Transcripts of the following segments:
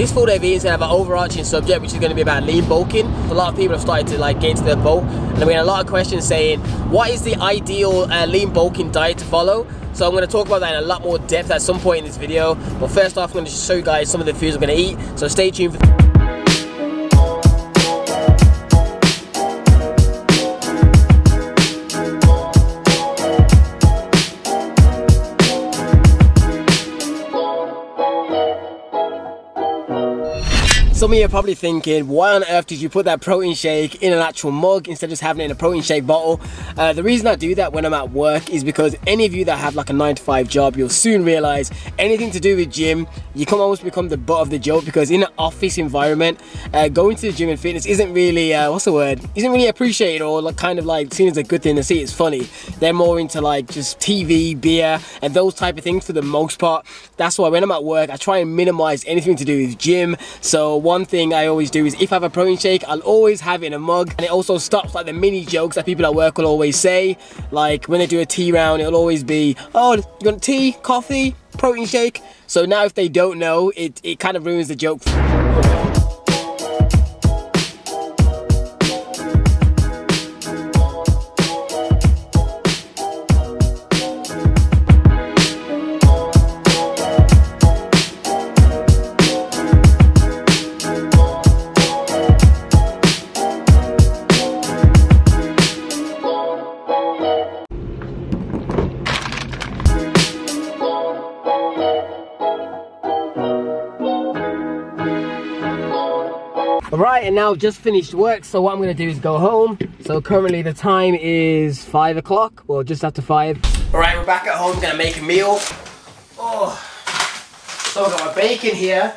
This full day video is going to have an overarching subject, which is going to be about lean bulking. A lot of people have started to like get into their boat, and we had a lot of questions saying, what is the ideal lean bulking diet to follow? So I'm going to talk about that in a lot more depth at some point in this video. But first off, I'm going to show you guys some of the foods I'm going to eat. So stay tuned for Some of you are probably thinking, why on earth did you put that protein shake in an actual mug instead of just having it in a protein shake bottle? The reason I do that when I'm at work is because any of you that have like a 9-to-5 job, you'll soon realize anything to do with gym, you can almost become the butt of the joke, because in an office environment, going to the gym and fitness isn't really, isn't really appreciated or like, kind of like seen as a good thing to see. It's funny. They're more into like just TV, beer, and those type of things for the most part. That's why when I'm at work, I try and minimize anything to do with gym. So one thing I always do is if I have a protein shake, I'll always have it in a mug, and it also stops like the mini jokes that people at work will always say. Like when they do a tea round, it'll always be, oh, you want tea, coffee, protein shake? So now if they don't know, it kind of ruins the joke. Alright, and now I've just finished work, so what I'm going to do is go home. So currently the time is 5 o'clock, well just after 5. Alright, we're back at home, going to make a meal. Oh, so I've got my bacon here.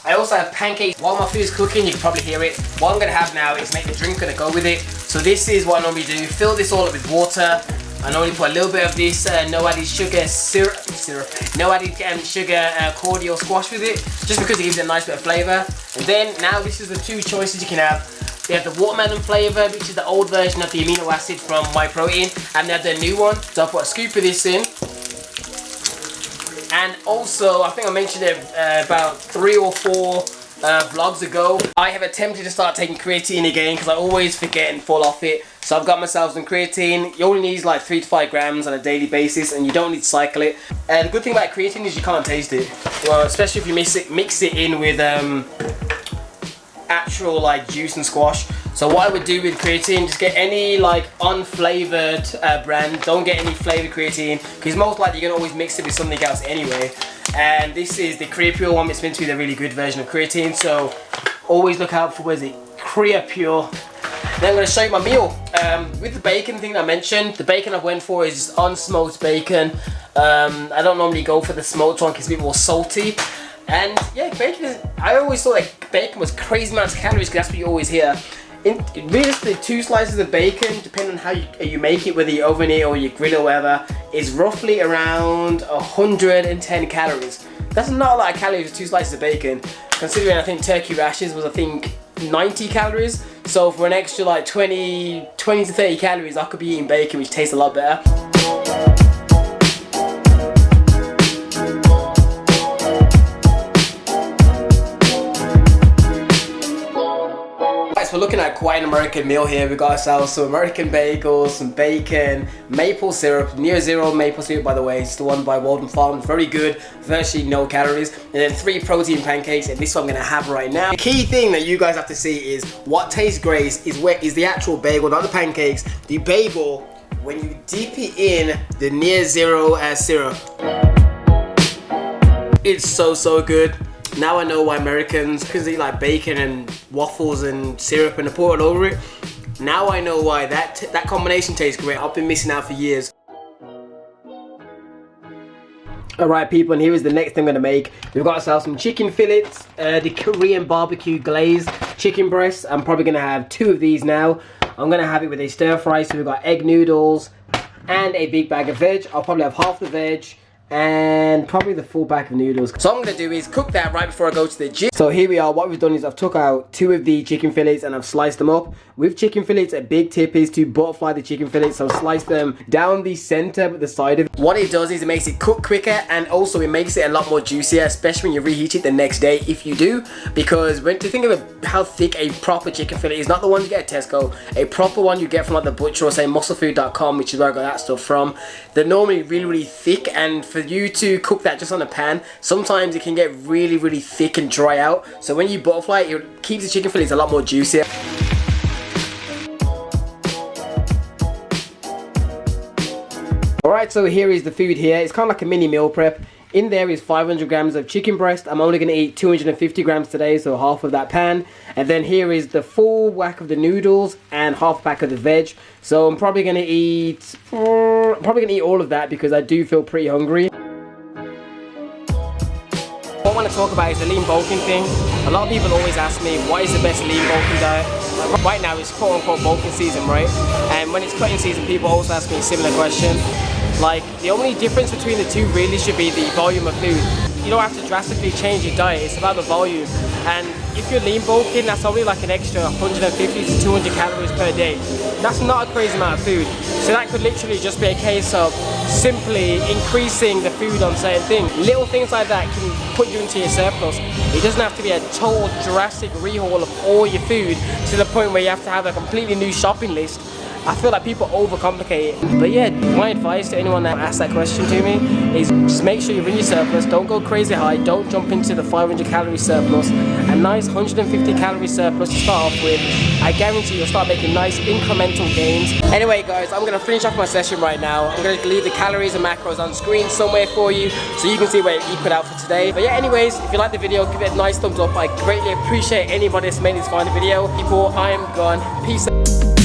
I also have pancakes. While my food is cooking, you can probably hear it. What I'm going to have now is make the drink going to go with it. So this is what I normally do, fill this all up with water. I normally put a little bit of this no added sugar syrup, no added sugar cordial squash with it, just because it gives it a nice bit of flavour. And then now this is the two choices you can have. They have the watermelon flavour, which is the old version of the amino acid from My Protein, and they have the new one. So I'll put a scoop of this in. And also, I think I mentioned it about 3 or 4 vlogs ago, I have attempted to start taking creatine again because I always forget and fall off it. So I've got myself some creatine. You only need like 3 to 5 grams on a daily basis, and you don't need to cycle it. And the good thing about creatine is you can't taste it. Well, especially if you mix it in with actual like juice and squash. So what I would do with creatine, just get any like unflavored brand. Don't get any flavored creatine, because most likely you're gonna always mix it with something else anyway. And this is the Korea Pure one. It's meant to be the really good version of creatine, so always look out for, where's it, Korea Pure. Then I'm going to show you my meal. With the bacon thing I mentioned, the bacon I went for is just unsmoked bacon. I don't normally go for the smoked one because it's a bit more salty. And yeah, bacon is, I always thought like bacon was crazy amounts of calories, because that's what you always hear. Realistically, 2 slices of bacon, depending on how you make it, whether you oven it or you grill or whatever, is roughly around 110 calories. That's not a lot of calories for 2 slices of bacon, considering I think turkey rashers was, I think, 90 calories. So for an extra like 20 to 30 calories, I could be eating bacon, which tastes a lot better. We're looking at quite an American meal here. We got ourselves some American bagels, some bacon, maple syrup, near zero maple syrup by the way. It's the one by Walden Farms, very good, virtually no calories. And then 3 protein pancakes, and this is what I'm gonna have right now. The key thing that you guys have to see is what tastes great is the actual bagel, not the pancakes. The bagel, when you dip it in the near zero syrup, it's so good. Now I know why Americans, because they eat like bacon and waffles and syrup and they pour it over it. Now I know why that combination tastes great. I've been missing out for years. Alright people, and here is the next thing I'm going to make. We've got ourselves some chicken fillets, the Korean barbecue glazed chicken breasts. I'm probably going to have 2 of these now. I'm going to have it with a stir fry, so we've got egg noodles and a big bag of veg. I'll probably have half the veg and probably the full pack of noodles. So what I'm gonna do is cook that right before I go to the gym. So here we are. What we've done is I've took out 2 of the chicken fillets and I've sliced them up. With chicken fillets, a big tip is to butterfly the chicken fillets. So slice them down the center but the side of it. What it does is it makes it cook quicker, and also it makes it a lot more juicier, especially when you reheat it the next day, if you do. Because when to think of how thick a proper chicken fillet is, not the ones you get at Tesco, a proper one you get from like the butcher or say musclefood.com, which is where I got that stuff from. They're normally really thick, and for you to cook that just on a pan, sometimes it can get really thick and dry out. So when you butterfly it, it keeps the chicken fillets a lot more juicier. Alright, so here is the food here. It's kind of like a mini meal prep. In there is 500 grams of chicken breast. I'm only going to eat 250 grams today, so half of that pan. And then here is the full whack of the noodles and half a pack of the veg. So I'm probably going to eat all of that because I do feel pretty hungry. What I want to talk about is the lean bulking thing. A lot of people always ask me, what is the best lean bulking diet? Right now it's quote unquote bulking season, right? And when it's cutting season, people also ask me a similar question. Like, the only difference between the two really should be the volume of food. You don't have to drastically change your diet, it's about the volume. And if you're lean bulking, that's only like an extra 150 to 200 calories per day. That's not a crazy amount of food. So that could literally just be a case of simply increasing the food on certain things. Little things like that can put you into your surplus. It doesn't have to be a total drastic rehaul of all your food to the point where you have to have a completely new shopping list. I feel like people overcomplicate it. But yeah, my advice to anyone that asks that question to me is just make sure you're in your surplus, don't go crazy high, don't jump into the 500 calorie surplus. A nice 150 calorie surplus to start off with. I guarantee you'll start making nice incremental gains. Anyway guys, I'm going to finish off my session right now. I'm going to leave the calories and macros on screen somewhere for you so you can see what you put out for today. But yeah, anyways, if you like the video, give it a nice thumbs up. I greatly appreciate anybody that's made this final video. People, I am gone. Peace out.